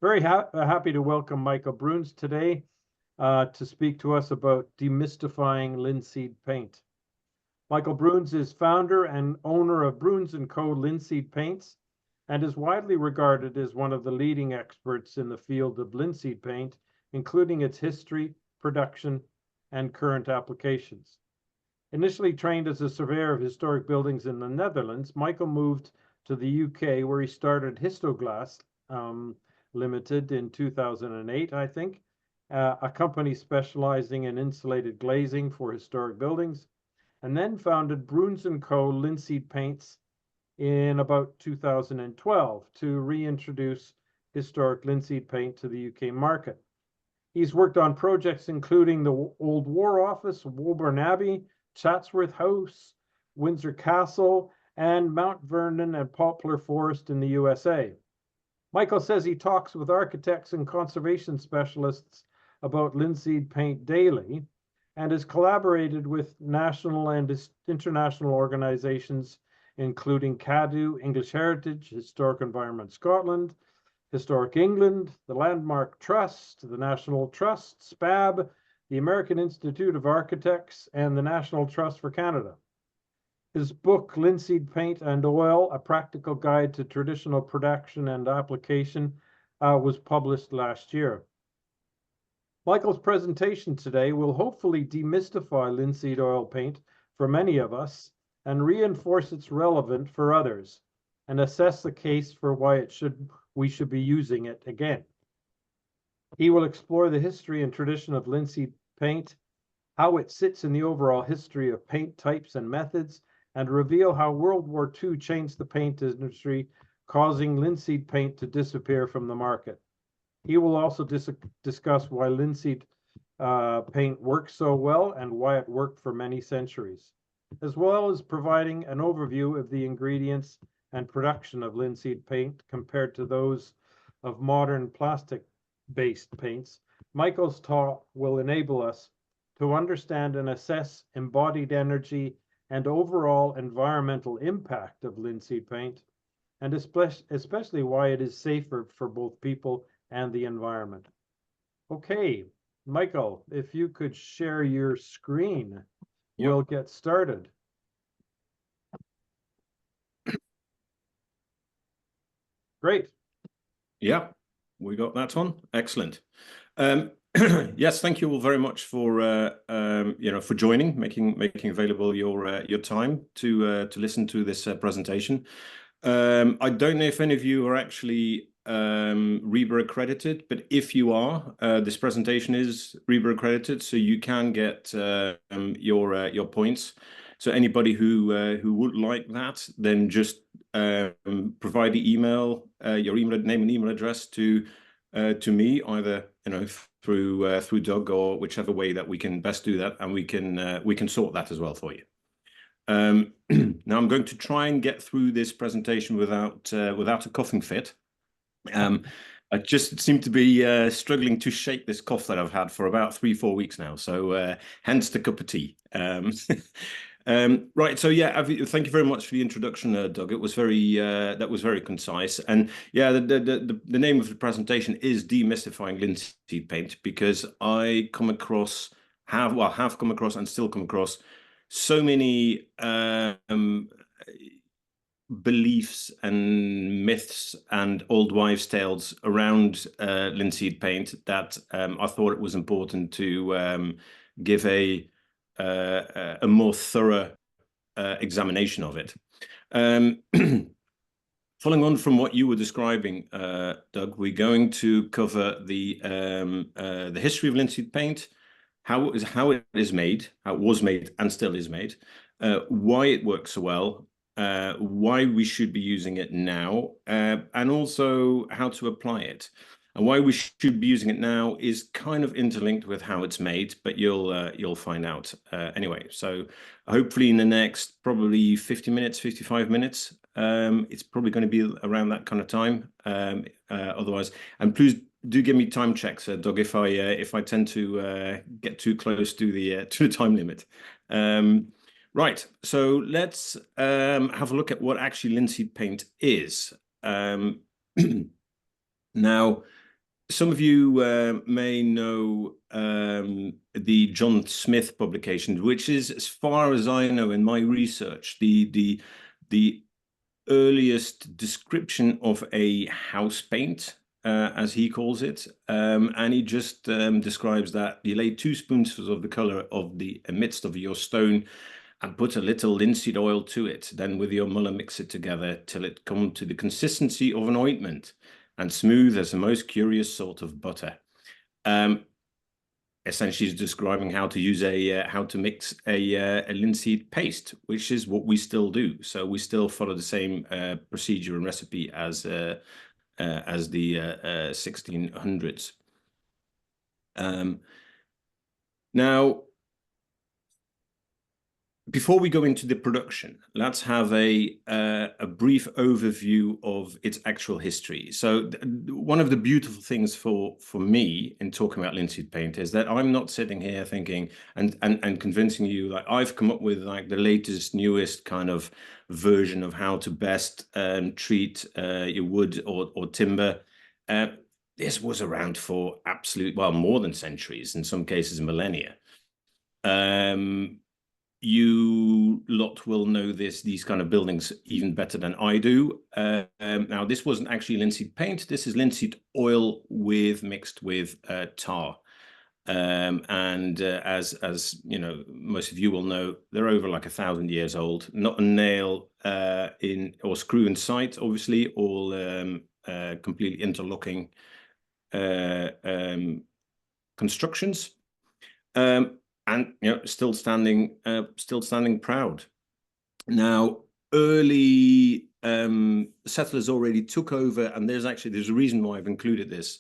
Very happy to welcome Michiel Brouns today to speak to us about demystifying linseed paint. Michiel Brouns is founder and owner of Brouns Co. Linseed Paints and is widely regarded as one of the leading experts in the field of linseed paint, including its history, production, and current applications. Initially trained as a surveyor of historic buildings in the Netherlands, Michiel moved to the UK, where he started Histoglass Ltd in 2008, I think, a company specializing in insulated glazing for historic buildings, and then founded Brouns Co. Linseed Paints in about 2012 to reintroduce historic linseed paint to the UK market. He's worked on projects including the Old War Office, Woburn Abbey, Chatsworth House, Windsor Castle, and Mount Vernon and Poplar Forest in the USA. Michiel says he talks with architects and conservation specialists about linseed paint daily and has collaborated with national and international organizations, including Cadw, English Heritage, Historic Environment Scotland, Historic England, the Landmark Trust, the National Trust, SPAB, the American Institute of Architects, and the National Trust for Canada. His book, Linseed Paint and Oil, A Practical Guide to Traditional Production and Application, was published last year. Michiel's presentation today will hopefully demystify linseed oil paint for many of us and reinforce its relevance for others, and assess the case for why we should be using it again. He will explore the history and tradition of linseed paint, how it sits in the overall history of paint types and methods, and reveal how World War II changed the paint industry, causing linseed paint to disappear from the market. He will also discuss why linseed paint works so well and why it worked for many centuries, as well as providing an overview of the ingredients and production of linseed paint compared to those of modern plastic-based paints. Michiel's talk will enable us to understand and assess embodied energy and overall environmental impact of linseed paint, and especially why it is safer for both people and the environment. Okay, Michiel, if you could share your screen, we'll get started. Great. Yeah, we got that on. Excellent. Yes, thank you all very much for for joining, making available your time to listen to this presentation. I don't know if any of you are actually RIBA accredited, but if you are, this presentation is RIBA accredited, so you can get your points. So anybody who would like that, then just provide the email, your email name and email address to me, either through Doug or whichever way that we can best do that, and we can sort that as well for you. Now I'm going to try and get through this presentation without a coughing fit. I just seem to be struggling to shake this cough that I've had for about 3-4 weeks now, so hence the cup of tea. Right, so yeah, thank you very much for the introduction, Doug. It was that was very concise, and yeah, the name of the presentation is Demystifying Linseed Paint, because I have come across and still come across so many beliefs and myths and old wives' tales around linseed paint that I thought it was important to give a more thorough examination of it. Following on from what you were describing, Doug, we're going to cover the history of linseed paint, how it is made, how it was made and still is made, why it works so well, why we should be using it now, and also how to apply it. And why we should be using it now is kind of interlinked with how it's made, but you'll find out anyway. So hopefully in the next probably 50 minutes, 55 minutes, it's probably going to be around that kind of time. Otherwise, and please do give me time checks, Doug, if I tend to get too close to the time limit. Right, so let's have a look at what actually linseed paint is. Now, some of you may know the John Smith publication, which is, as far as I know in my research, the earliest description of a house paint, as he calls it. And he just describes that you lay 2 spoonfuls of the color of the midst of your stone and put a little linseed oil to it. Then with your muller mix it together till it come to the consistency of an ointment and smooth as the most curious sort of butter. Essentially is describing how to use how to mix a linseed paste, which is what we still do. So we still follow the same procedure and recipe as the 1600s. Now, before we go into the production, let's have a brief overview of its actual history. So one of the beautiful things for me in talking about linseed paint is that I'm not sitting here thinking and convincing you like I've come up with like the latest, newest kind of version of how to best treat your wood or timber. This was around for more than centuries, in some cases millennia. You lot will know these kind of buildings even better than I do. Now, this wasn't actually linseed paint. This is linseed oil mixed with tar. As you know, most of you will know, they're over like 1,000 years old. Not a nail or screw in sight, obviously, all completely interlocking constructions. And still standing proud. Now, early settlers already took over, and there's a reason why I've included this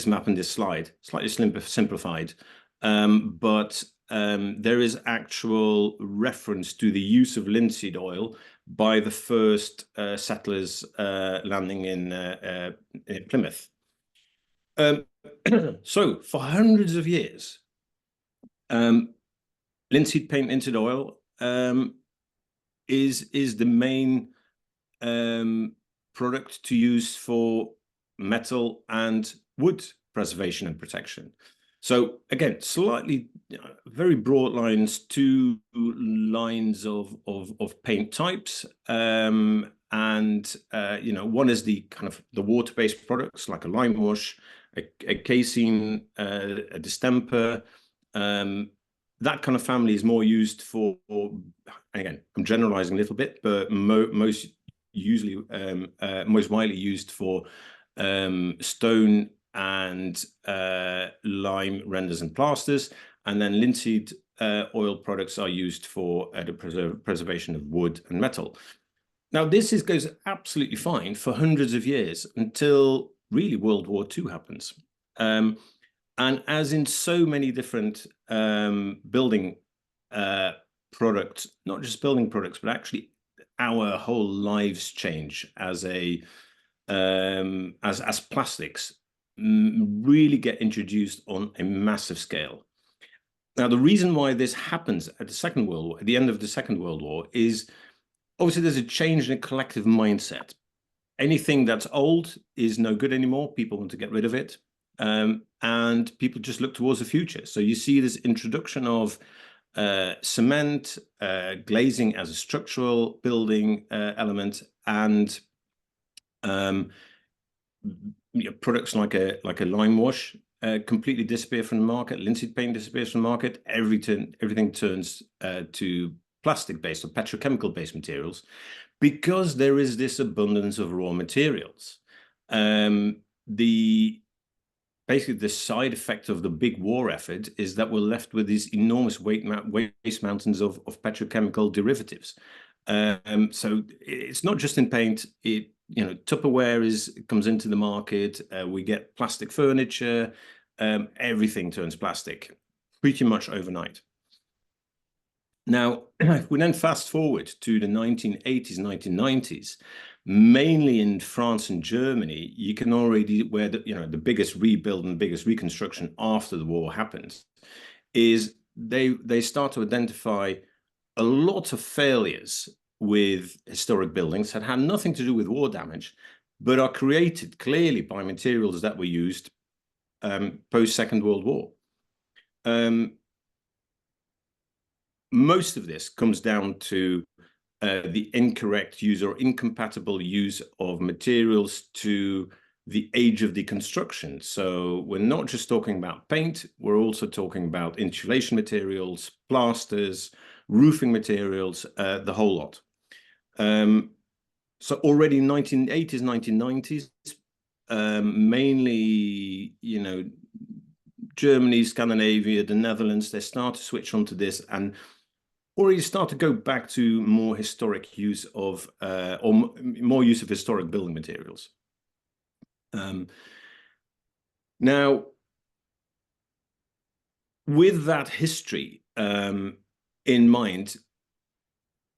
map in this slide, slightly simplified, but there is actual reference to the use of linseed oil by the first settlers landing in Plymouth. So for hundreds of years, linseed paint linseed oil is the main product to use for metal and wood preservation and protection. So again, slightly very broad lines, 2 lines of paint types, and one is the kind of the water-based products like a lime wash, a casein, a distemper. That kind of family is more used for, again, I'm generalizing a little bit, but most widely used for stone and lime renders and plasters. And then linseed oil products are used for the preservation of wood and metal. Now, this goes absolutely fine for hundreds of years until really World War II happens. And as in so many different building products, not just building products, but actually our whole lives change as plastics really get introduced on a massive scale. Now, the reason why this happens at the end of the Second World War is obviously there's a change in a collective mindset. Anything that's old is no good anymore. People want to get rid of it. And people just look towards the future. So you see this introduction of cement, glazing as a structural building element, and products like a lime wash completely disappear from the market. Linseed paint disappears from the market. Everything turns to plastic-based or petrochemical-based materials because there is this abundance of raw materials. Basically, the side effect of the big war effort is that we're left with these enormous waste mountains of petrochemical derivatives. So it's not just in paint. Tupperware comes into the market. We get plastic furniture. Everything turns plastic pretty much overnight. Now, if we then fast forward to the 1980s, 1990s, mainly in France and Germany, you can already, where the biggest rebuild and biggest reconstruction after the war happens, is they start to identify a lot of failures with historic buildings that had nothing to do with war damage, but are created clearly by materials that were used post-Second World War. Most of this comes down to the incorrect use or incompatible use of materials to the age of the construction. So we're not just talking about paint, we're also talking about insulation materials, plasters, roofing materials, the whole lot. So already in 1980s, 1990s, mainly, you know, Germany, Scandinavia, the Netherlands, they start to switch onto this and already start to go back to more historic use of, or more use of historic building materials. Now, with that history in mind,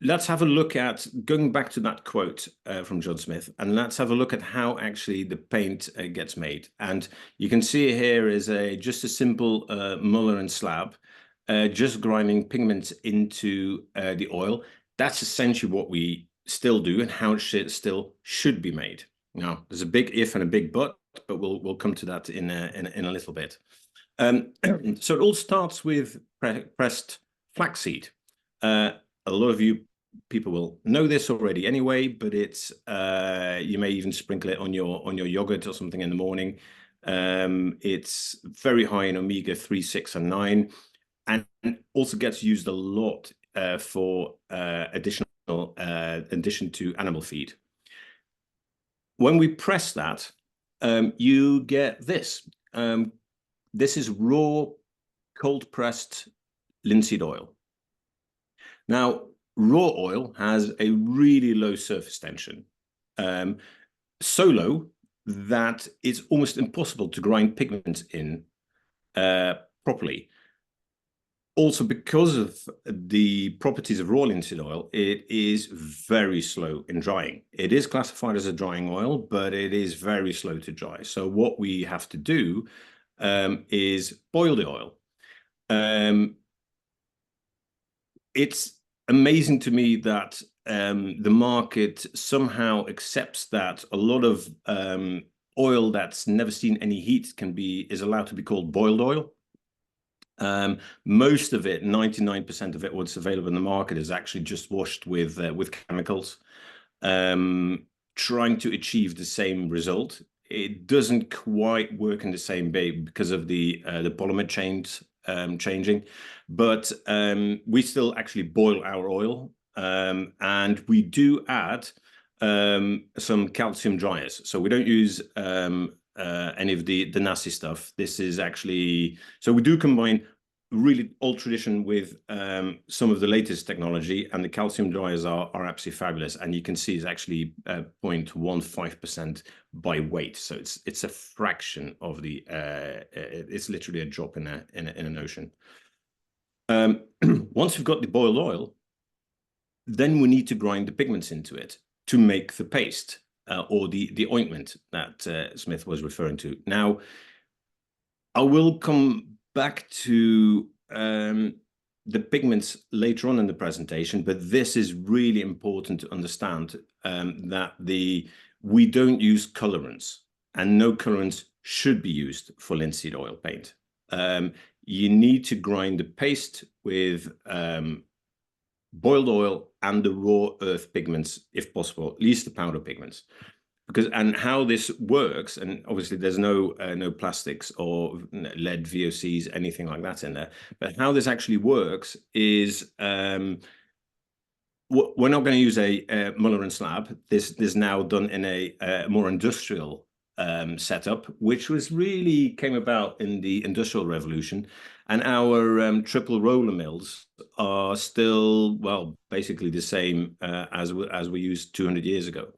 let's have a look at, going back to that quote from John Smith, and let's have a look at how actually the paint gets made. And you can see here is just a simple muller and slab, just grinding pigments into the oil. That's essentially what we still do and how it still should be made. Now, there's a big if and a big but we'll come to that in a little bit. So it all starts with pressed flaxseed. A lot of you people will know this already anyway, but it's you may even sprinkle it on your yogurt or something in the morning. It's very high in omega-3, 6, and 9, and also gets used a lot for addition to animal feed. When we press that, you get this. This is raw, cold-pressed linseed oil. Now, raw oil has a really low surface tension, so low that it's almost impossible to grind pigments in properly. Also, because of the properties of raw linseed oil, it is very slow in drying. It is classified as a drying oil, but it is very slow to dry. So what we have to do is boil the oil. It's amazing to me that the market somehow accepts that a lot of oil that's never seen any heat is allowed to be called boiled oil. Most of it, 99% of it, what's available in the market is actually just washed with chemicals, trying to achieve the same result. It doesn't quite work in the same way because of the polymer chains changing, but we still actually boil our oil, and we do add some calcium dryers. So we don't use any of the nasty stuff. This is actually, so we do combine really old tradition with some of the latest technology, and the calcium dryers are absolutely fabulous. And you can see it's actually 0.15% by weight. So it's a fraction of the, it's literally a drop in an ocean. Once we've got the boiled oil, then we need to grind the pigments into it to make the paste or the ointment that Smith was referring to. Now, I will come back to the pigments later on in the presentation, but this is really important to understand that we don't use colorants, and no colorants should be used for linseed oil paint. You need to grind the paste with boiled oil and the raw earth pigments, if possible, at least the powder pigments. Because, and how this works, and obviously there's no plastics or lead VOCs, anything like that in there, but how this actually works is we're not going to use a muller and slab. This is now done in a more industrial setup, which really came about in the Industrial Revolution. And our triple roller mills are still, well, basically the same as we used 200 years ago.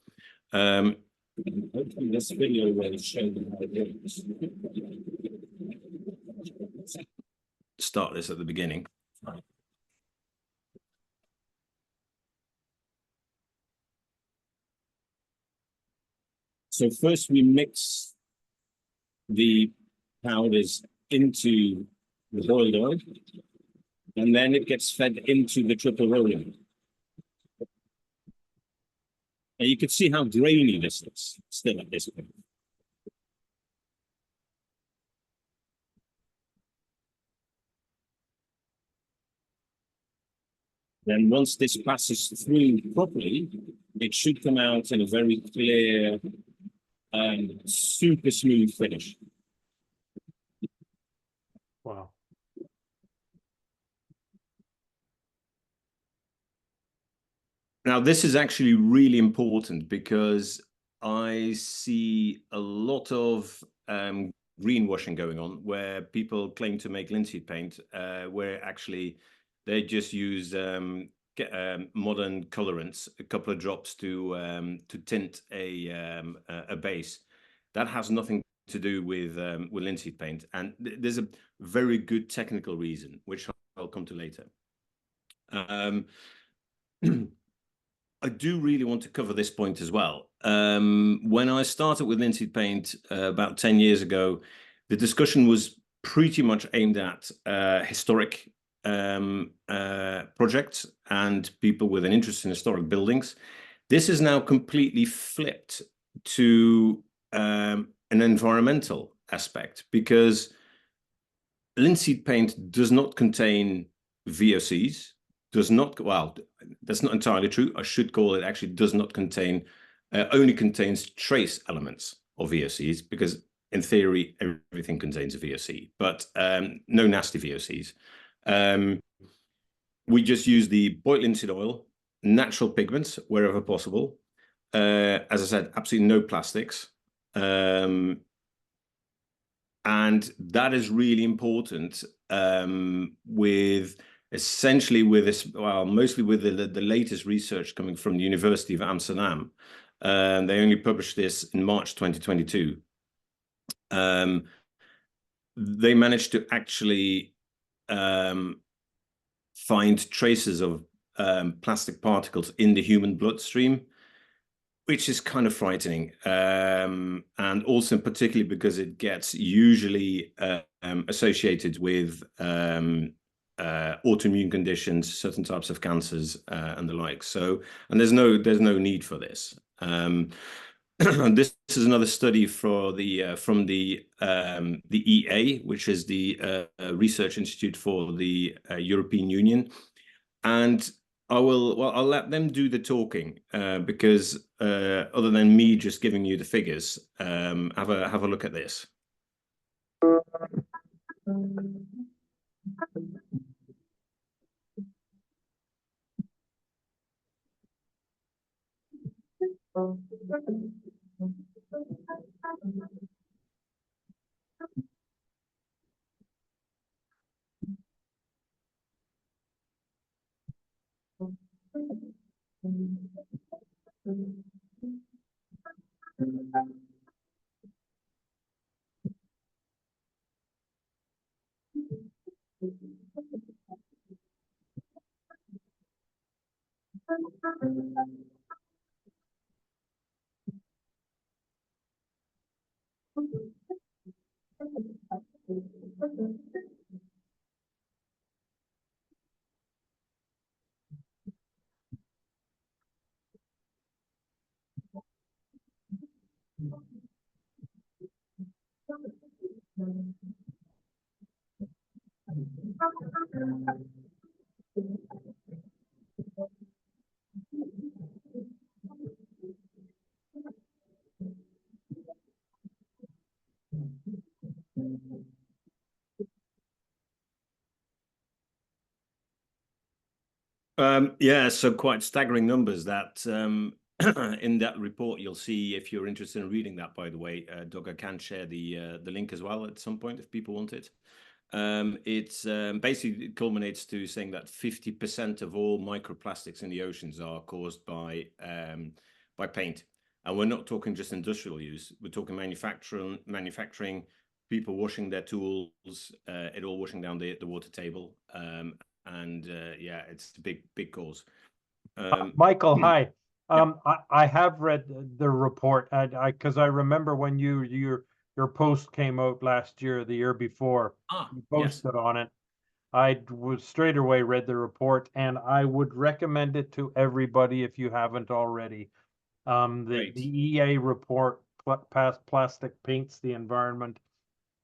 Hopefully this video will show them how it works. Start this at the beginning. So first we mix the powders into the boiled oil, and then it gets fed into the triple roller. And you can see how grainy this is still at this point. Then once this passes through properly, it should come out in a very clear and super smooth finish. Wow. Now, this is actually really important because I see a lot of greenwashing going on where people claim to make linseed paint, where actually they just use modern colorants, a couple of drops to tint a base. That has nothing to do with linseed paint, and there's a very good technical reason, which I'll come to later. I do really want to cover this point as well. When I started with linseed paint about 10 years ago, the discussion was pretty much aimed at historic projects and people with an interest in historic buildings. This is now completely flipped to an environmental aspect, because linseed paint does not contain VOCs, does not, well, that's not entirely true. I should call it actually does not contain, only contains trace elements of VOCs, because in theory, everything contains a VOC, but no nasty VOCs. We just use the boiled linseed oil, natural pigments wherever possible. As I said, absolutely no plastics. And that is really important with essentially with this, well, mostly with the latest research coming from the University of Amsterdam. They only published this in March 2022. They managed to actually find traces of plastic particles in the human bloodstream, which is kind of frightening. And also particularly because it gets usually associated with autoimmune conditions, certain types of cancers, and the like. So, and there's no need for this. And this is another study for the from the EA, which is the Research Institute for the European Union, and I'll let them do the talking because other than me just giving you the figures, have a look at this. Yeah, so quite staggering numbers that in that report you'll see, if you're interested in reading that, by the way, Doug, I can share the link as well at some point if people want it. It's basically it culminates to saying that 50% of all microplastics in the oceans are caused by paint. And we're not talking just industrial use, we're talking manufacturing, people washing their tools, it all washing down the water table. And yeah, it's a big cause. Michael, hi. I have read the report because I remember when your post came out last year, the year before, you posted on it. I was straight away read the report, and I would recommend it to everybody if you haven't already. The EA report, Past Plastic Paints the Environment,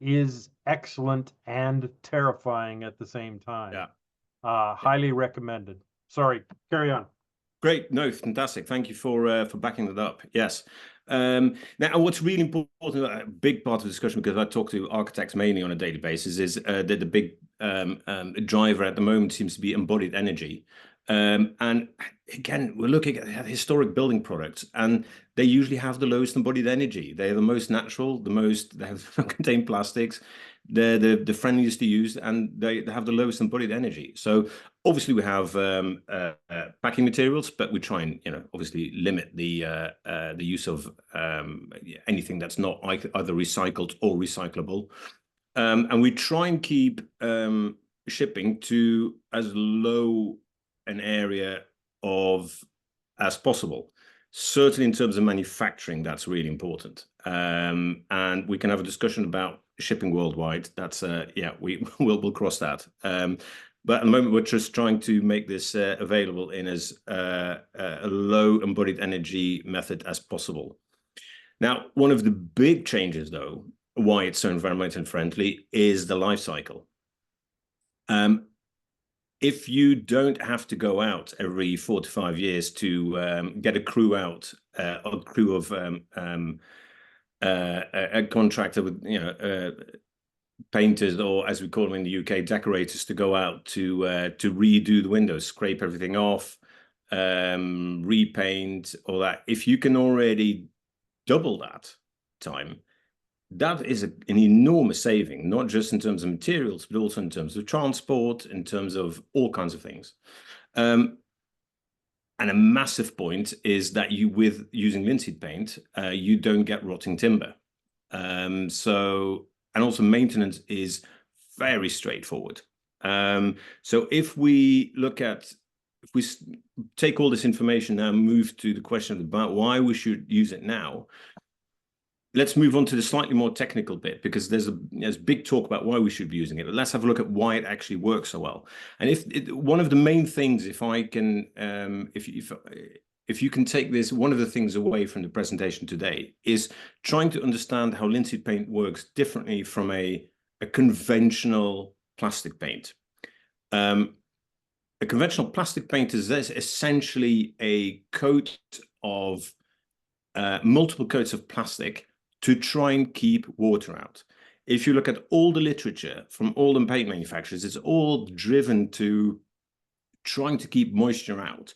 is excellent and terrifying at the same time. Yeah. Highly recommended. Sorry, carry on. Great. No, fantastic. Thank you for backing that up. Yes. Now, what's really important, a big part of the discussion, because I talk to architects mainly on a daily basis, is that the big driver at the moment seems to be embodied energy. And again, we're looking at historic building products, and they usually have the lowest embodied energy. They're the most natural, they contain plastics, they're the friendliest to use, and they have the lowest embodied energy. So obviously we have packing materials, but we try and obviously limit the use of anything that's not either recycled or recyclable, and we try and keep shipping to as low an area as possible. Certainly in terms of manufacturing, that's really important. And we can have a discussion about shipping worldwide. That's we'll cross that. But at the moment, we're just trying to make this available in as a low embodied energy method as possible. Now, one of the big changes, though, why it's so environmentally friendly, is the life cycle. If you don't have to go out every 4 to 5 years to get a crew out, a crew of a contractor with painters, or as we call them in the UK, decorators, to go out to redo the windows, scrape everything off, repaint, all that. If you can already double that time, that is an enormous saving, not just in terms of materials, but also in terms of transport, in terms of all kinds of things. And a massive point is that with using linseed paint, you don't get rotting timber. And also maintenance is very straightforward. So if we take all this information now and move to the question about why we should use it now, let's move on to the slightly more technical bit, because there's big talk about why we should be using it. But let's have a look at why it actually works so well. And one of the main things, if I can, if you can take this, one of the things away from the presentation today is trying to understand how linseed paint works differently from a conventional plastic paint. A conventional plastic paint is essentially a coat of multiple coats of plastic to try and keep water out. If you look at all the literature from all the paint manufacturers, it's all driven to trying to keep moisture out.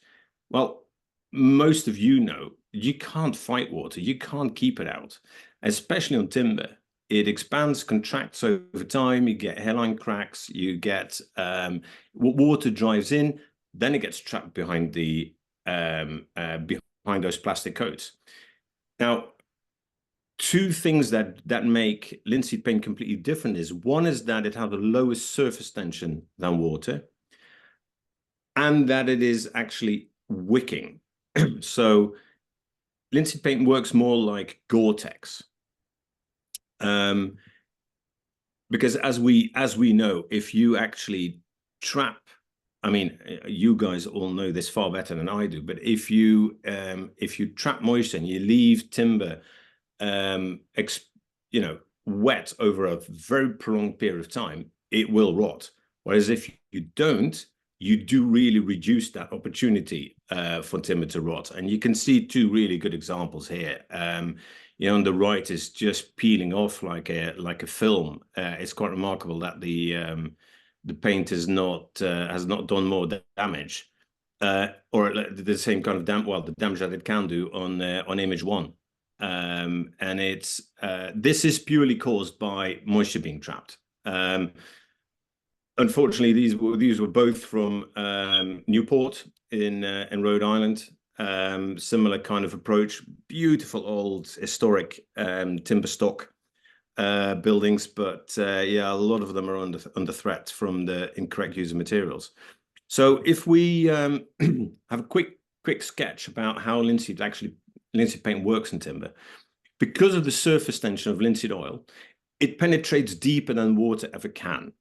Well, most of you know, you can't fight water. You can't keep it out, especially on timber. It expands, contracts over time. You get hairline cracks. You get water drives in, then it gets trapped behind behind those plastic coats. Now, two things that make linseed paint completely different is, one is that it has the lowest surface tension than water, and that it is actually wicking. So linseed paint works more like Gore-Tex. Because as we know, if you actually trap, I mean, you guys all know this far better than I do, but if you trap moisture and you leave timber wet over a very prolonged period of time, it will rot. Whereas if you don't, you do really reduce that opportunity for timber to rot. And you can see two really good examples here. On the right is just peeling off like a film. It's quite remarkable that the paint has not done more damage, or the same kind of the damage that it can do on image one. And this is purely caused by moisture being trapped. Unfortunately, these were both from Newport in Rhode Island. Similar kind of approach, beautiful old historic timber stock buildings, but a lot of them are under threat from the incorrect use of materials. So if we have a quick sketch about how linseed paint works in timber, because of the surface tension of linseed oil, it penetrates deeper than water ever can.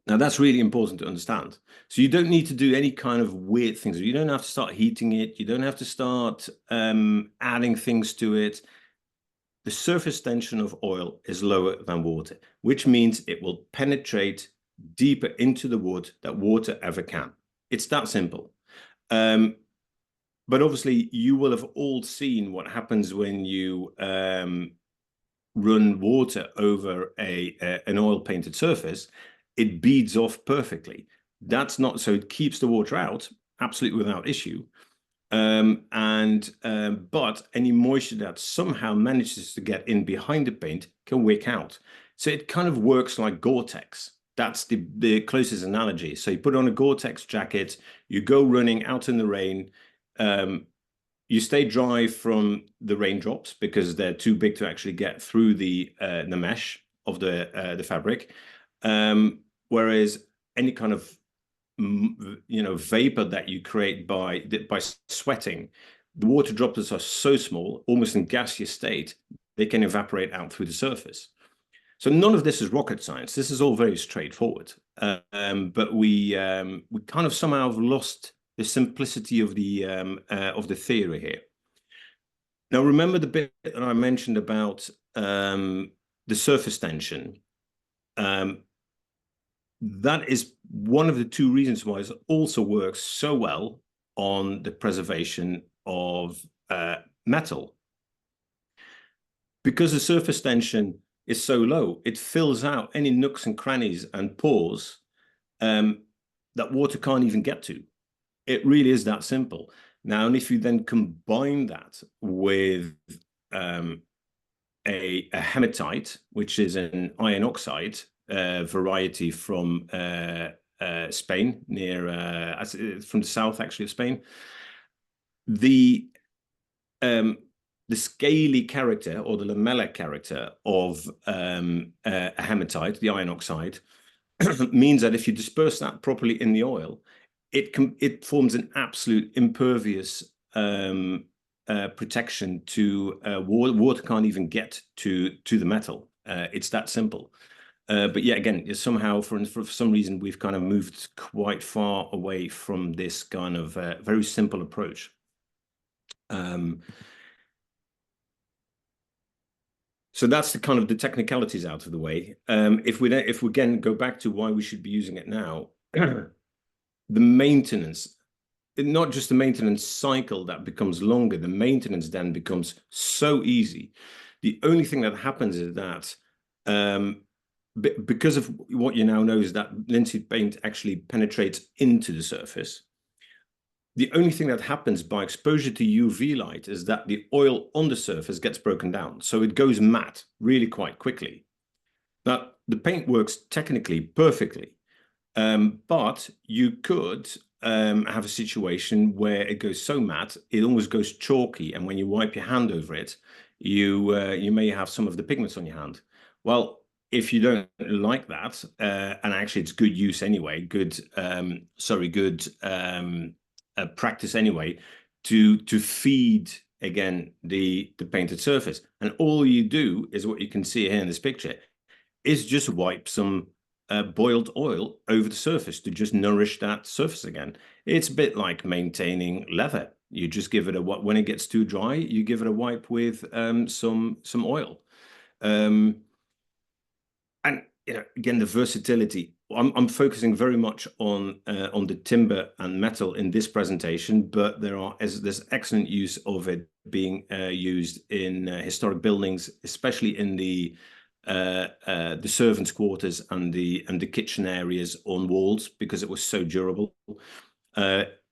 Now, that's really important to understand. So you don't need to do any kind of weird things. You don't have to start heating it. You don't have to start adding things to it. The surface tension of oil is lower than water, which means it will penetrate deeper into the wood than water ever can. It's that simple. But obviously, you will have all seen what happens when you run water over an oil-painted surface. It beads off perfectly. That's not so. It keeps the water out absolutely without issue. But any moisture that somehow manages to get in behind the paint can wick out. So it kind of works like Gore-Tex. That's the closest analogy. So you put on a Gore-Tex jacket, you go running out in the rain, you stay dry from the raindrops because they're too big to actually get through the mesh of the fabric. Whereas any kind of vapor that you create by sweating, the water droplets are so small, almost in gaseous state, they can evaporate out through the surface. So none of this is rocket science. This is all very straightforward. But we kind of somehow have lost the simplicity of the theory here. Now, remember the bit that I mentioned about the surface tension. That is one of the two reasons why it also works so well on the preservation of metal. Because the surface tension is so low, it fills out any nooks and crannies and pores that water can't even get to. It really is that simple. Now, and if you then combine that with a hematite, which is an iron oxide variety from Spain, from the south actually of Spain, the scaly character or the lamellar character of a hematite, the iron oxide, means that if you disperse that properly in the oil, it forms an absolute impervious protection to water can't even get to the metal. It's that simple. But yeah, again, somehow for some reason we've kind of moved quite far away from this kind of very simple approach. So that's the kind of the technicalities out of the way. If we again go back to why we should be using it now, the maintenance, not just the maintenance cycle that becomes longer, the maintenance then becomes so easy. The only thing that happens is that because of what you now know is that linseed paint actually penetrates into the surface. The only thing that happens by exposure to UV light is that the oil on the surface gets broken down. So it goes matte really quite quickly. Now, the paint works technically perfectly, but you could have a situation where it goes so matte, it almost goes chalky. And when you wipe your hand over it, you may have some of the pigments on your hand. Well, if you don't like that, and actually it's good use anyway, good practice anyway, to feed again the painted surface. And all you do is what you can see here in this picture is just wipe some boiled oil over the surface to just nourish that surface again. It's a bit like maintaining leather. You just give it when it gets too dry, you give it a wipe with some oil. And again, the versatility. I'm focusing very much on the timber and metal in this presentation, but there's excellent use of it being used in historic buildings, especially in the servants' quarters and the kitchen areas on walls, because it was so durable.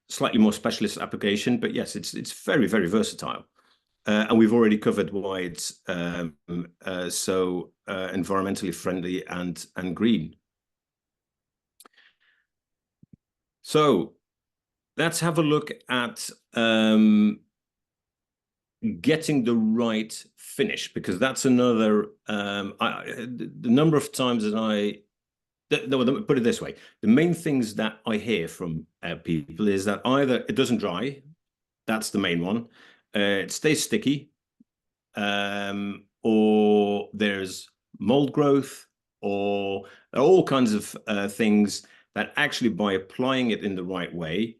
Slightly more specialist application, but yes, it's very, very versatile. And we've already covered why it's so environmentally friendly and green. So let's have a look at getting the right finish, because that's another the number of times that put it this way, the main things that I hear from people is that either it doesn't dry, that's the main one, it stays sticky, or there's mold growth, or there are all kinds of things that actually by applying it in the right way,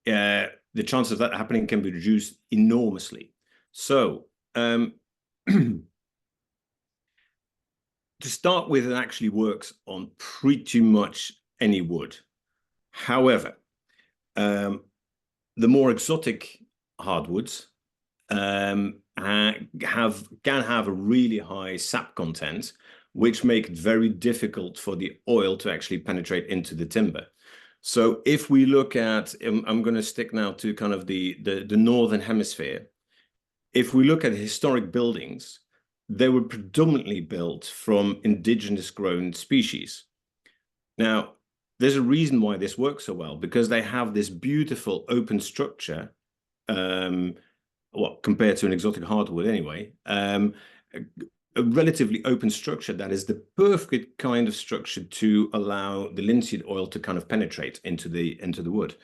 the chance of that happening can be reduced enormously. So to start with, it actually works on pretty much any wood. However, the more exotic hardwoods can have a really high sap content, which make it very difficult for the oil to actually penetrate into the timber. So if we look at, I'm going to stick now to kind of the northern hemisphere. If we look at historic buildings, they were predominantly built from indigenous grown species. Now, there's a reason why this works so well, because they have this beautiful open structure, compared to an exotic hardwood anyway, a relatively open structure that is the perfect kind of structure to allow the linseed oil to kind of penetrate into the wood.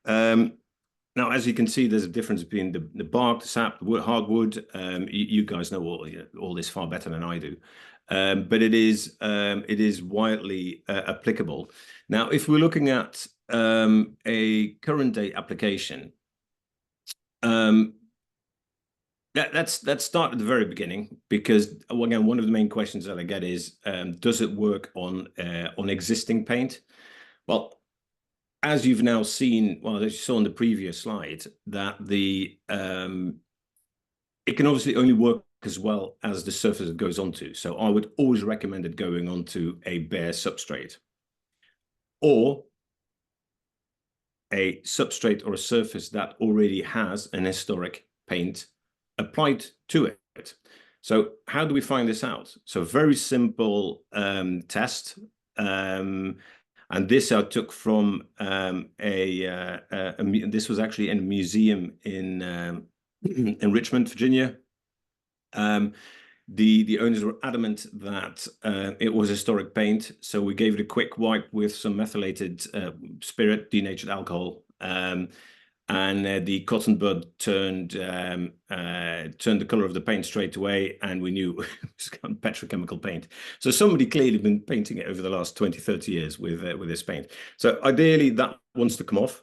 Now, as you can see, there's a difference between the bark, the sap, the wood, hardwood. You guys know all this far better than I do, but it is widely applicable. Now, if we're looking at a current day application, let's start at the very beginning, because again, one of the main questions that I get is, does it work on existing paint? Well, as you've now seen, well, as you saw on the previous slide, that it can obviously only work as well as the surface it goes onto. So I would always recommend it going onto a bare substrate, or a substrate or a surface that already has an historic paint applied to it. So how do we find this out? So very simple test, and this I took from this was actually in a museum in Richmond, Virginia. The owners were adamant that it was historic paint, so we gave it a quick wipe with some methylated spirit, denatured alcohol, and the cotton bud turned the color of the paint straight away, and we knew it was petrochemical paint. So somebody clearly been painting it over the last 20, 30 years with this paint. So ideally that wants to come off.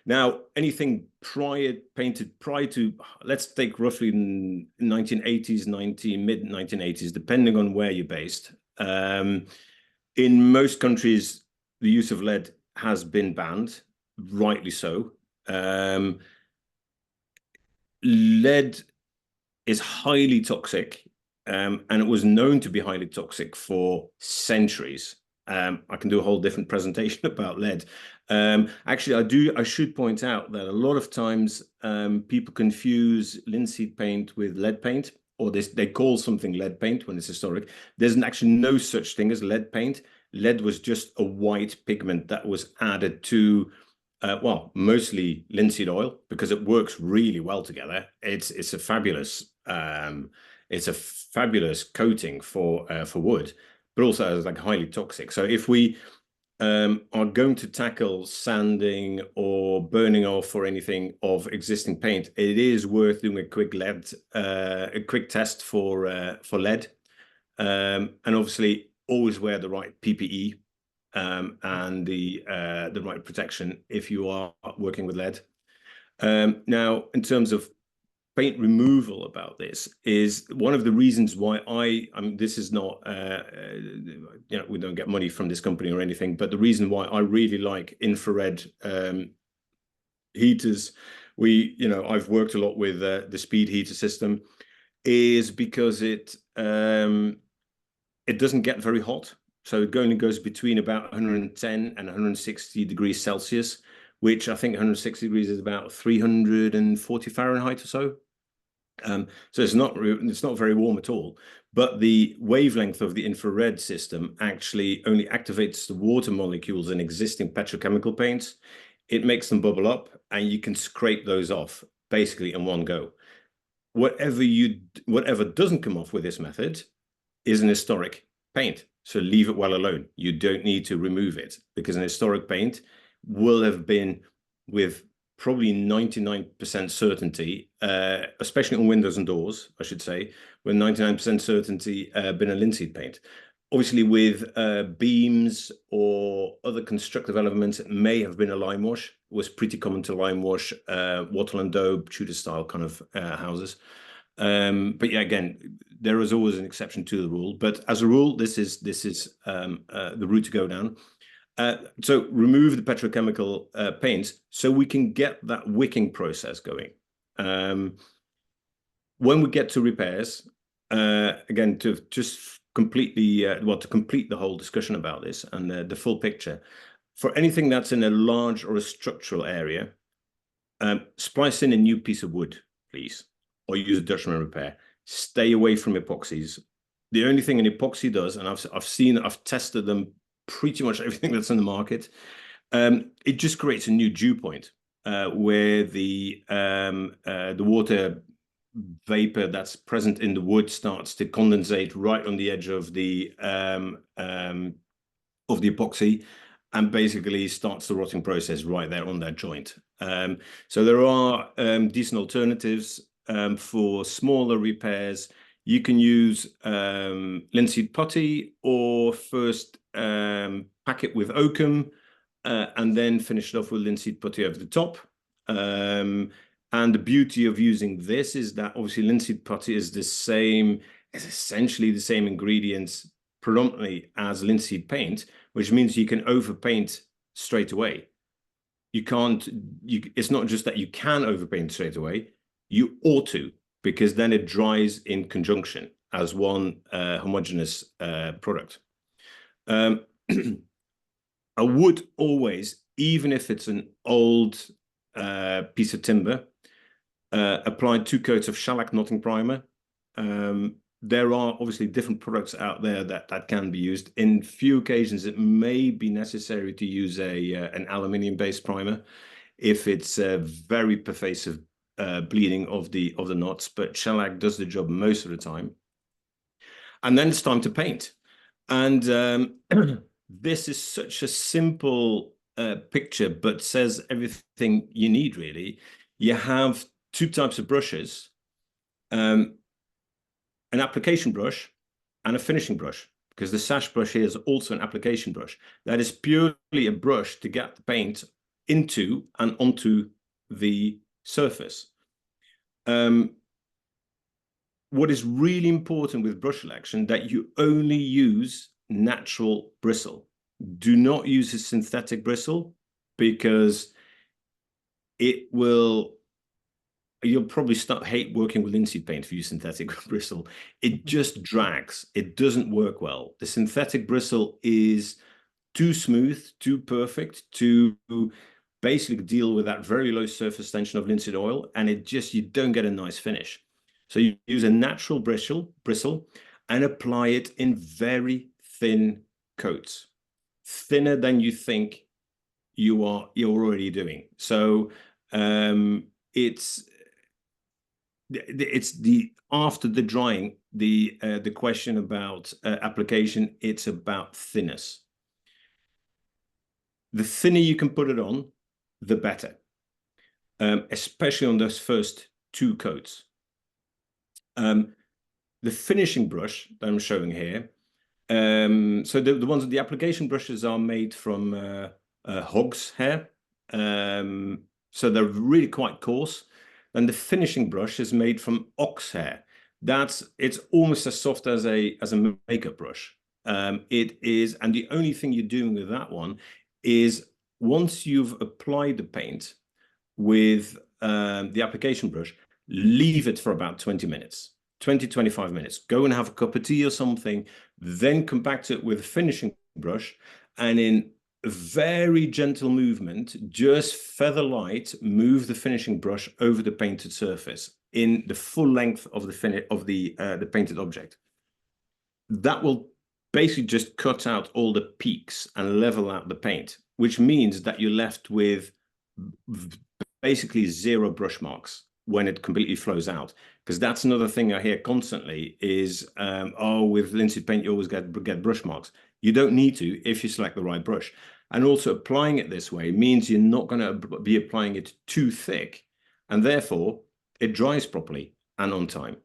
Now, anything painted prior to, let's take roughly 1980s, mid 1980s, depending on where you're based. In most countries, the use of lead has been banned, rightly so. Lead is highly toxic, and it was known to be highly toxic for centuries. I can do a whole different presentation about lead. Actually, I should point out that a lot of times people confuse linseed paint with lead paint, or they call something lead paint when it's historic. There's actually no such thing as lead paint. Lead was just a white pigment that was added to, well, mostly linseed oil, because it works really well together. It's a fabulous coating for wood, but also is like highly toxic. So if we are going to tackle sanding or burning off or anything of existing paint, it is worth doing a quick test for lead, and obviously always wear the right PPE and the right protection if you are working with lead. Now, in terms of paint removal about this, is one of the reasons why I mean, this is not, you know, we don't get money from this company or anything, but the reason why I really like infrared heaters, I've worked a lot with the speed heater system, is because it doesn't get very hot. So it only goes between about 110 and 160 degrees Celsius, which I think 160 degrees is about 340 Fahrenheit or so. So it's not very warm at all, but the wavelength of the infrared system actually only activates the water molecules in existing petrochemical paints. It makes them bubble up, and you can scrape those off basically in one go. Whatever doesn't come off with this method is an historic paint, so leave it well alone. You don't need to remove it, because an historic paint will have been, with probably 99% certainty, especially on windows and doors, I should say, with 99% certainty, been a linseed paint. Obviously, with beams or other constructive elements, it may have been a lime wash. It was pretty common to lime wash wattle and daub, Tudor style kind of houses. But yeah, again, there is always an exception to the rule. But as a rule, this is the route to go down. So remove the petrochemical paints so we can get that wicking process going. When we get to repairs, again, to just complete the to complete the whole discussion about this and the full picture, for anything that's in a large or a structural area, splice in a new piece of wood, please, or use a Dutchman repair. Stay away from epoxies. The only thing an epoxy does, and I've tested them, pretty much everything that's in the market, it just creates a new dew point where the water vapor that's present in the wood starts to condensate right on the edge of the epoxy, and basically starts the rotting process right there on that joint. So there are decent alternatives for smaller repairs. You can use linseed putty, or first pack it with oakum and then finish it off with linseed putty over the top. And the beauty of using this is that obviously linseed putty is essentially the same ingredients predominantly as linseed paint, which means you can overpaint straight away. It's not just that you can overpaint straight away, you ought to, because then it dries in conjunction as one homogeneous product. I would always, even if it's an old piece of timber, apply 2 coats of shellac knotting primer. There are obviously different products out there that can be used. In few occasions, it may be necessary to use an aluminium-based primer if it's very pervasive bleeding of the knots, but shellac does the job most of the time. And then it's time to paint. And this is such a simple picture, but says everything you need, really. You have 2 types of brushes, an application brush and a finishing brush, because the sash brush here is also an application brush. That is purely a brush to get the paint into and onto the surface. What is really important with brush selection, that you only use natural bristle. Do not use a synthetic bristle, because you'll probably hate working with linseed paint if you use synthetic bristle. It just drags. It doesn't work well. The synthetic bristle is too smooth, too perfect to basically deal with that very low surface tension of linseed oil, and you don't get a nice finish. So you use a natural bristle and apply it in very thin coats, thinner than you think you're already doing. So it's after the drying, the question about application, it's about thinness. The thinner you can put it on, the better, especially on those first 2 coats. The finishing brush that I'm showing here, so the application brushes are made from hog's hair, so they're really quite coarse. And the finishing brush is made from ox hair. It's almost as soft as a makeup brush. It is, and the only thing you're doing with that one is, once you've applied the paint with the application brush, leave it for about 20 minutes, 20-25 minutes. Go and have a cup of tea or something, then come back to it with a finishing brush, and in a very gentle movement, just feather light, move the finishing brush over the painted surface in the full length of the painted object. That will basically just cut out all the peaks and level out the paint, which means that you're left with basically 0 brush marks when it completely flows out. Because that's another thing I hear constantly is, oh, with linseed paint, you always get brush marks. You don't need to if you select the right brush. And also applying it this way means you're not going to be applying it too thick, and therefore it dries properly and on time.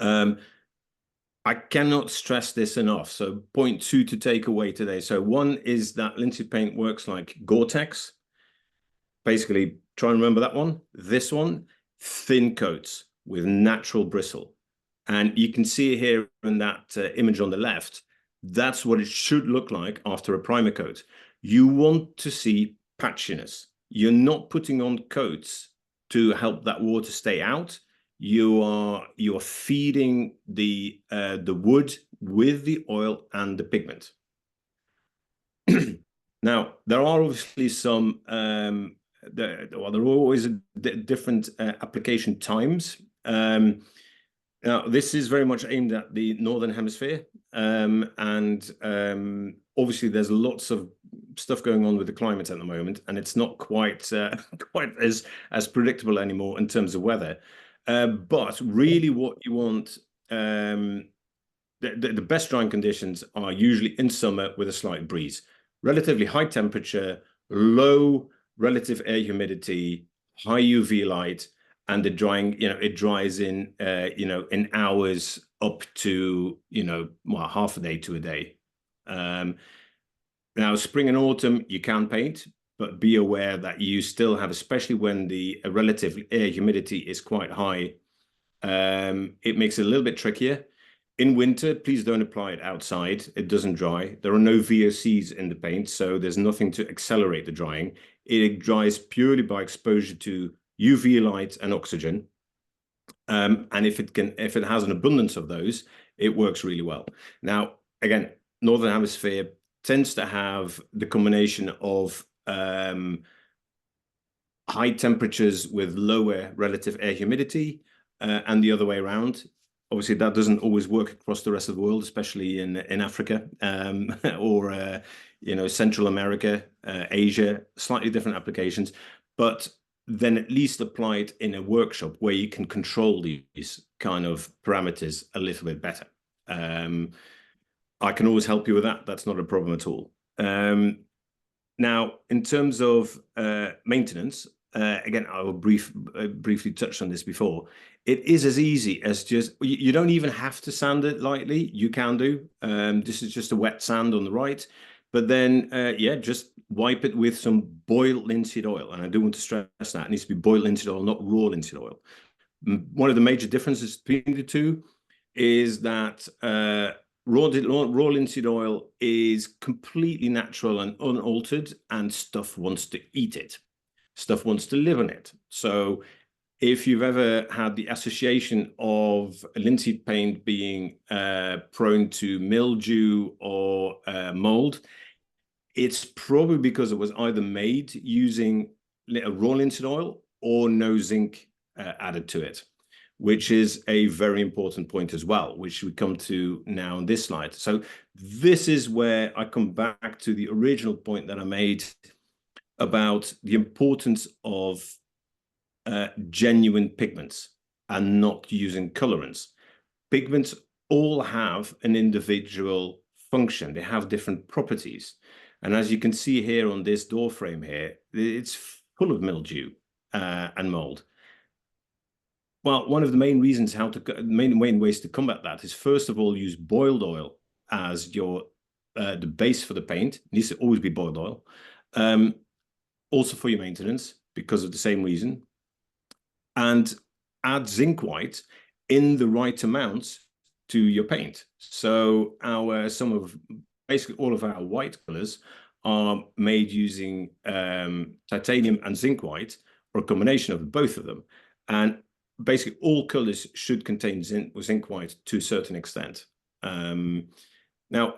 I cannot stress this enough. So point 2 to take away today. So 1 is that linseed paint works like Gore-Tex. Basically, try and remember that one. This one, thin coats with natural bristle. And you can see here in that image on the left, That's what it should look like after a primer coat. You want to see patchiness. You're not putting on coats to help that water stay out. You are feeding the wood with the oil and the pigment. Now, there are obviously some, there are always different application times. Now, this is very much aimed at the Northern Hemisphere. Obviously, there's lots of stuff going on with the climate at the moment, and it's not quite quite as predictable anymore in terms of weather. But really what you want, the best drying conditions are usually in summer with a slight breeze. Relatively high temperature, low relative air humidity, high UV light, and the drying, it dries in, in hours up to, well, half a day to a day. Now, spring and autumn, you can paint, but be aware that you still have, especially when the relative air humidity is quite high, it makes it a little bit trickier. In winter, please don't apply it outside. It doesn't dry. There are no VOCs in the paint, so there's nothing to accelerate the drying. It dries purely by exposure to UV light and oxygen. And if it has an abundance of those, it works really well. Now, again, Northern Hemisphere tends to have the combination of high temperatures with lower relative air humidity, and the other way around. Obviously, that doesn't always work across the rest of the world, especially in Africa, or Central America, Asia, slightly different applications. But then at least apply it in a workshop where you can control these kind of parameters a little bit better. I can always help you with that. That's not a problem at all. Now, in terms of maintenance, again, I will briefly touch on this before. It is as easy as just, you don't even have to sand it lightly. You can do. This is just a wet sand on the right. But then, just wipe it with some boiled linseed oil. And I do want to stress that. It needs to be boiled linseed oil, not raw linseed oil. One of the major differences between the two is that raw linseed oil is completely natural and unaltered, and stuff wants to eat it. Stuff wants to live on it. So if you've ever had the association of linseed paint being prone to mildew or mold, it's probably because it was either made using raw linseed oil or no zinc added to it, which is a very important point as well, which we come to now on this slide. So this is where I come back to the original point that I made about the importance of genuine pigments and not using colorants. Pigments all have an individual function. They have different properties. And as you can see here on this door frame here, it's full of mildew and mold. Well, one of the main reasons main ways to combat that is, first of all, use boiled oil as your the base for the paint. It needs to always be boiled oil. Also for your maintenance, because of the same reason. And add zinc white in the right amounts to your paint. So basically all of our white colors are made using titanium and zinc white, or a combination of both of them. And basically all colors should contain zinc white to a certain extent. Now,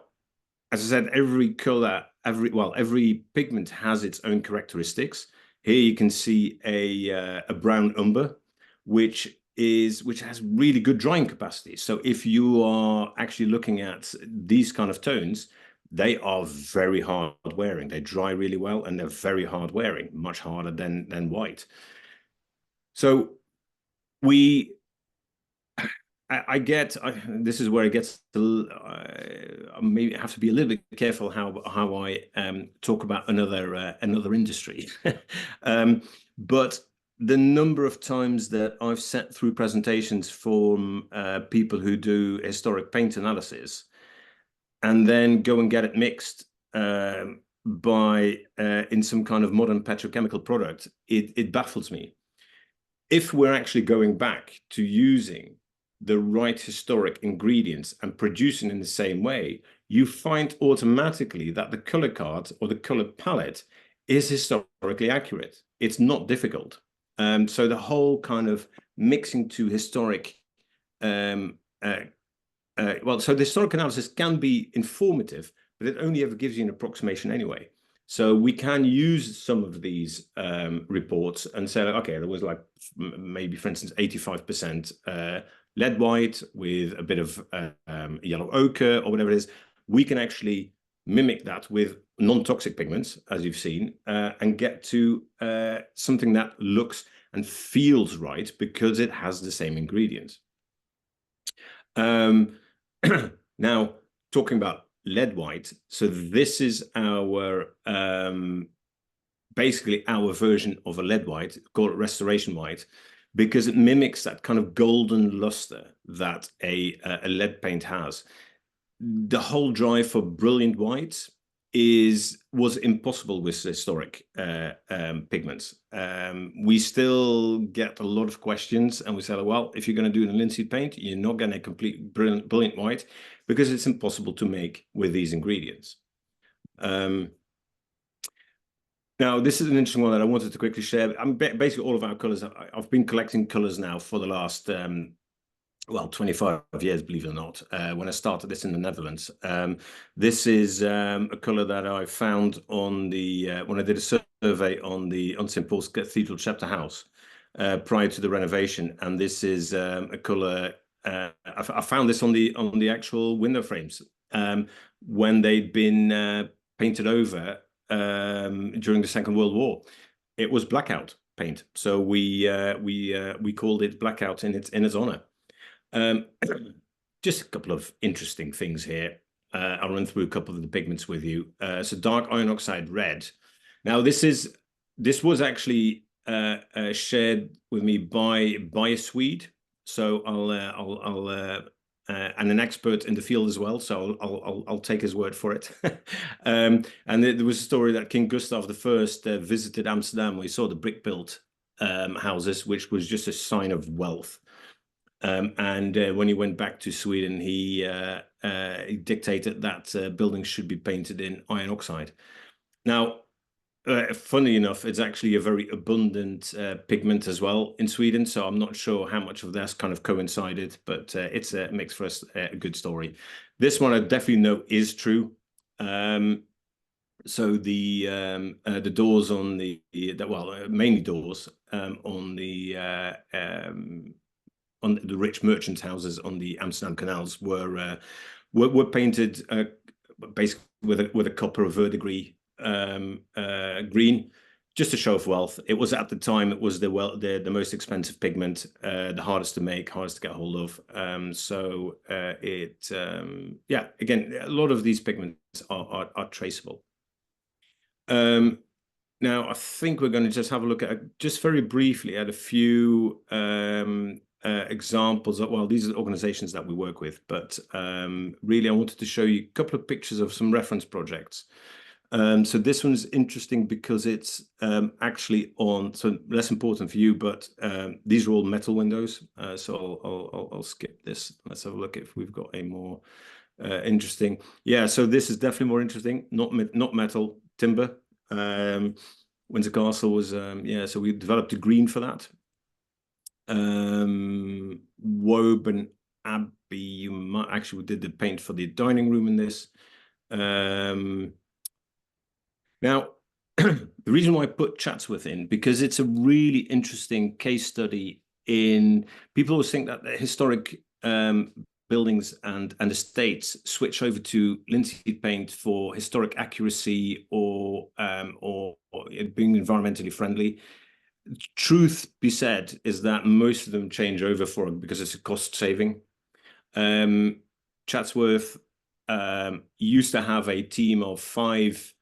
as I said, every color, every pigment has its own characteristics. Here you can see a brown umber, which has really good drying capacity. So if you are actually looking at these kind of tones, they are very hard wearing. They dry really well, and they're very hard wearing, much harder than white. So this is where it gets to, maybe I have to be a little bit careful how I talk about another industry. But the number of times that I've sat through presentations from people who do historic paint analysis and then go and get it mixed in some kind of modern petrochemical product, it baffles me. If we're actually going back to using the right historic ingredients and producing in the same way, you find automatically that the color card or the color palette is historically accurate. It's not difficult. So the whole kind of mixing to historic, so the historic analysis can be informative, but it only ever gives you an approximation anyway. So we can use some of these reports and say, like, okay, there was like maybe, for instance, 85% lead white with a bit of yellow ochre or whatever it is. We can actually mimic that with non-toxic pigments, as you've seen, and get to something that looks and feels right because it has the same ingredients. Now, talking about lead white, so this is our basically our version of a lead white, call it restoration white, because it mimics that kind of golden luster that a lead paint has. The whole drive for brilliant whites was impossible with historic pigments. We still get a lot of questions, and we say, well, if you're going to do a linseed paint, you're not going to complete brilliant white because it's impossible to make with these ingredients. Now, this is an interesting one that I wanted to quickly share. Basically, all of our colors, I've been collecting colors now for the last, well, 25 years, believe it or not, when I started this in the Netherlands. This is a color that I found on the, when I did a survey on St. Paul's Cathedral Chapter House prior to the renovation. And this is a color, I found this on the actual window frames when they'd been painted over during the Second World War. It was blackout paint. So we called it blackout in its honor. Just a couple of interesting things here. I'll run through a couple of the pigments with you. So dark iron oxide red. Now this was actually shared with me by a Swede. So I'll and an expert in the field as well. So I'll take his word for it. And there was a story that King Gustav I visited Amsterdam, where he saw the brick-built houses, which was just a sign of wealth. And when he went back to Sweden, he dictated that buildings should be painted in iron oxide. Now, funnily enough, it's actually a very abundant pigment as well in Sweden. So I'm not sure how much of that's kind of coincided, but it makes for us a good story. This one I definitely know is true. So the doors on mainly doors on the rich merchants' houses on the Amsterdam canals were painted basically with a copper verdigris green, just to show off wealth. It was at the time, it was the most expensive pigment, the hardest to make, hardest to get hold of. Yeah, again, a lot of these pigments are traceable. Now I think we're going to just have a look at, just very briefly, at a few examples of, well, these are the organizations that we work with, but really I wanted to show you a couple of pictures of some reference projects. So this one's interesting because it's actually on, so less important for you, but these are all metal windows. So I'll skip this. Let's have a look if we've got a more interesting. Yeah, so this is definitely more interesting. Not metal, timber. Windsor Castle was, yeah, so we developed a green for that. Woburn Abbey, actually we did the paint for the dining room in this. Now, the reason why I put Chatsworth in, because it's a really interesting case study in, people always think that the historic buildings and estates switch over to linseed paint for historic accuracy or being environmentally friendly. Truth be said is that most of them change over for it because it's a cost saving. Chatsworth used to have a team of 5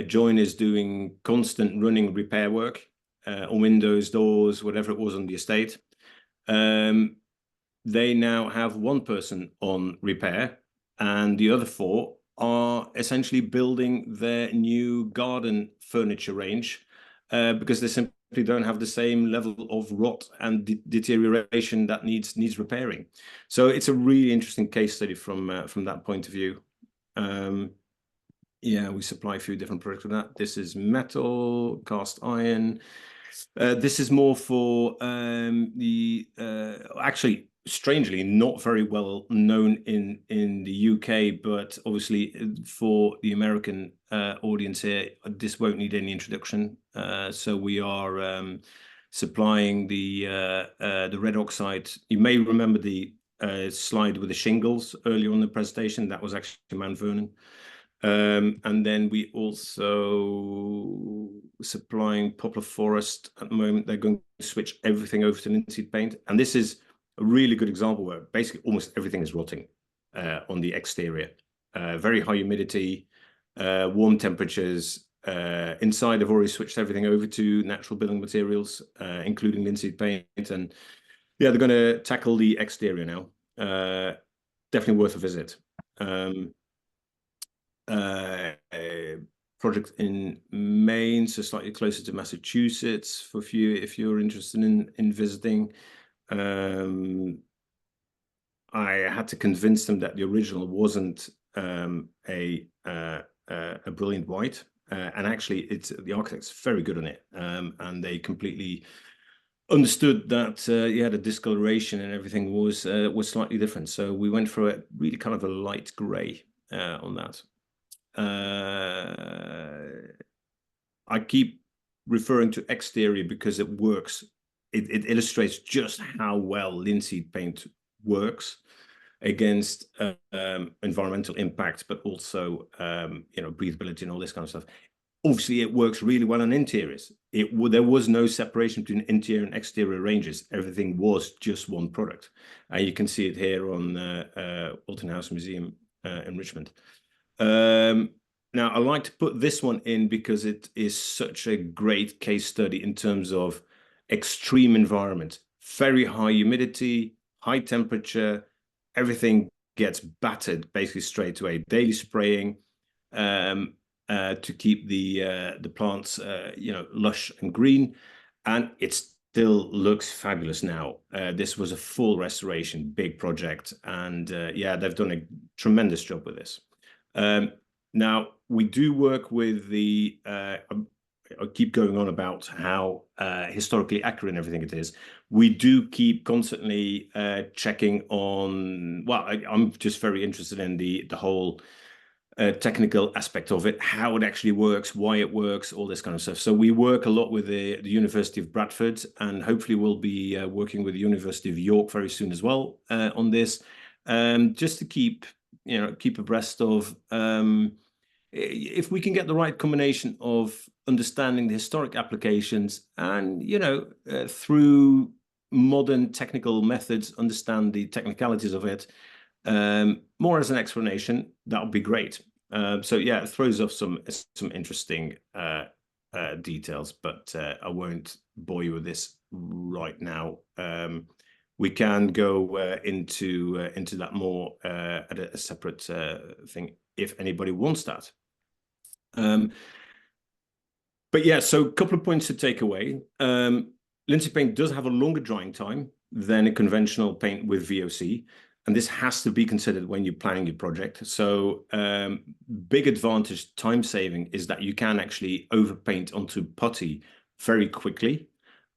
joiners doing constant running repair work on windows, doors, whatever it was on the estate. They now have 1 person on repair, and the other 4 are essentially building their new garden furniture range because they simply don't have the same level of rot and deterioration that needs repairing. So it's a really interesting case study from that point of view. Yeah, we supply a few different products with that. This is metal, cast iron. This is more for actually, strangely, not very well known in the UK, but obviously for the American audience here, this won't need any introduction. So we are supplying the red oxide. You may remember the slide with the shingles earlier on in the presentation. That was actually Mount Vernon. And then we also supplying Poplar Forest at the moment. They're going to switch everything over to linseed paint. And this is a really good example where basically almost everything is rotting on the exterior. Very high humidity, warm temperatures. Inside, I've already switched everything over to natural building materials, including linseed paint. And yeah, they're going to tackle the exterior now. Definitely worth a visit. A project in Maine, so slightly closer to Massachusetts for you if you're interested in visiting. I had to convince them that the original wasn't a brilliant white, and actually the architect's very good on it, and they completely understood that yeah, the discoloration and everything was slightly different. So we went for a really kind of a light gray on that. I keep referring to exterior because it works. It illustrates just how well linseed paint works against environmental impact, but also you know, breathability and all this kind of stuff. Obviously, it works really well on interiors. There was no separation between interior and exterior ranges. Everything was just one product, and you can see it here on Walton House Museum in Richmond. Now, I like to put this one in because it is such a great case study in terms of extreme environment. Very high humidity, high temperature, everything gets battered basically straight away. Daily spraying to keep the plants you know, lush and green, and it still looks fabulous now. This was a full restoration, big project, and yeah, they've done a tremendous job with this. Now, we do work with the, I keep going on about how historically accurate and everything it is. We do keep constantly checking on, well, I'm just very interested in the whole technical aspect of it, how it actually works, why it works, all this kind of stuff. So we work a lot with the University of Bradford, and hopefully we'll be working with the University of York very soon as well on this, just to keep, you know, keep abreast of if we can get the right combination of understanding the historic applications and, you know, through modern technical methods, understand the technicalities of it, more as an explanation, that would be great. So yeah, it throws off some interesting details, but I won't bore you with this right now. We can go into that more at a separate thing if anybody wants that. But yeah, so a couple of points to take away. Linseed paint does have a longer drying time than a conventional paint with VOC, and this has to be considered when you're planning your project. So big advantage, time saving, is that you can actually overpaint onto putty very quickly.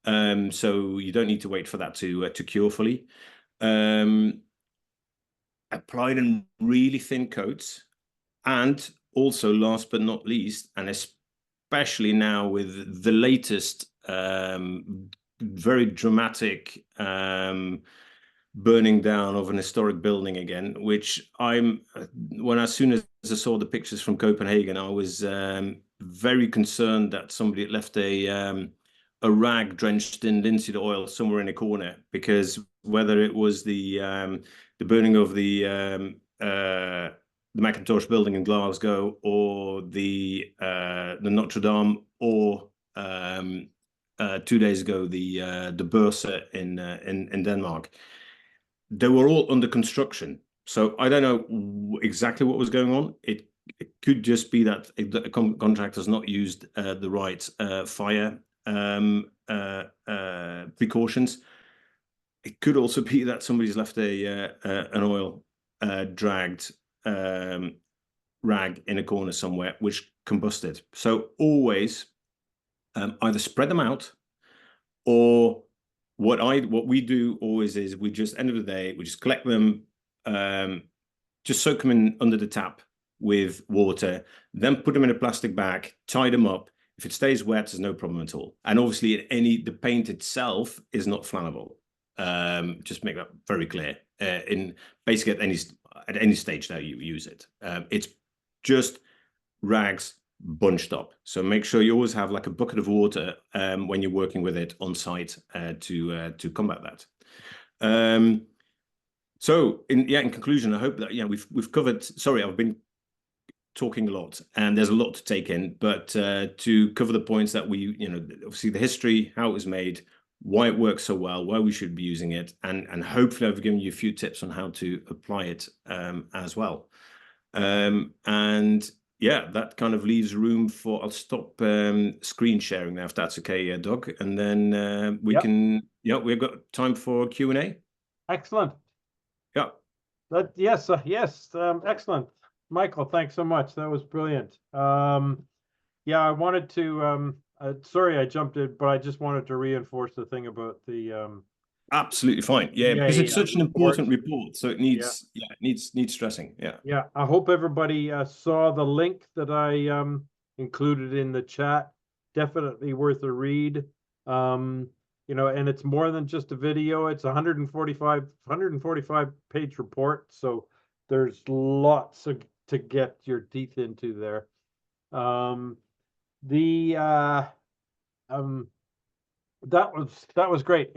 So you don't need to wait for that to cure fully. Applied in really thin coats, and also last but not least, and especially now with the latest very dramatic burning down of an historic building again, which as soon as I saw the pictures from Copenhagen, I was very concerned that somebody had left a rag drenched in linseed oil somewhere in a corner, because whether it was the burning of the Macintosh building in Glasgow, or the Notre Dame, or 2 days ago the Bursa in Denmark, they were all under construction. So I don't know exactly what was going on. It could just be that a contractor's not used the right fire precautions. It could also be that somebody's left an oil dragged rag in a corner somewhere which combusted. So always either spread them out, or what we do always is we just, end of the day, we just collect them, just soak them in under the tap with water, then put them in a plastic bag, tie them up. If it stays wet, there's no problem at all. And obviously the paint itself is not flammable. Just make that very clear. In basically at any stage that you use it, it's just rags bunched up. So make sure you always have like a bucket of water when you're working with it on site to combat that. So in conclusion, I hope that we've covered. Sorry, I've been talking a lot, and there's a lot to take in. But to cover the points that we, obviously the history, how it was made, why it works so well, why we should be using it, and hopefully I've given you a few tips on how to apply it as well. And yeah, that kind of leaves room for, I'll stop screen sharing now, if that's okay, Doug, and then we can, we've got time for Q&A. Excellent. Yeah. Yes, excellent. Michael, thanks so much. That was brilliant. Yeah, I wanted to, sorry I jumped in, but I just wanted to reinforce the thing about the absolutely fine. Yeah, because it's such an important report, so it needs needs stressing. Yeah. I hope everybody saw the link that I included in the chat. Definitely worth a read. And it's more than just a video. It's 145 page report, so there's lots to get your teeth into there. That was great.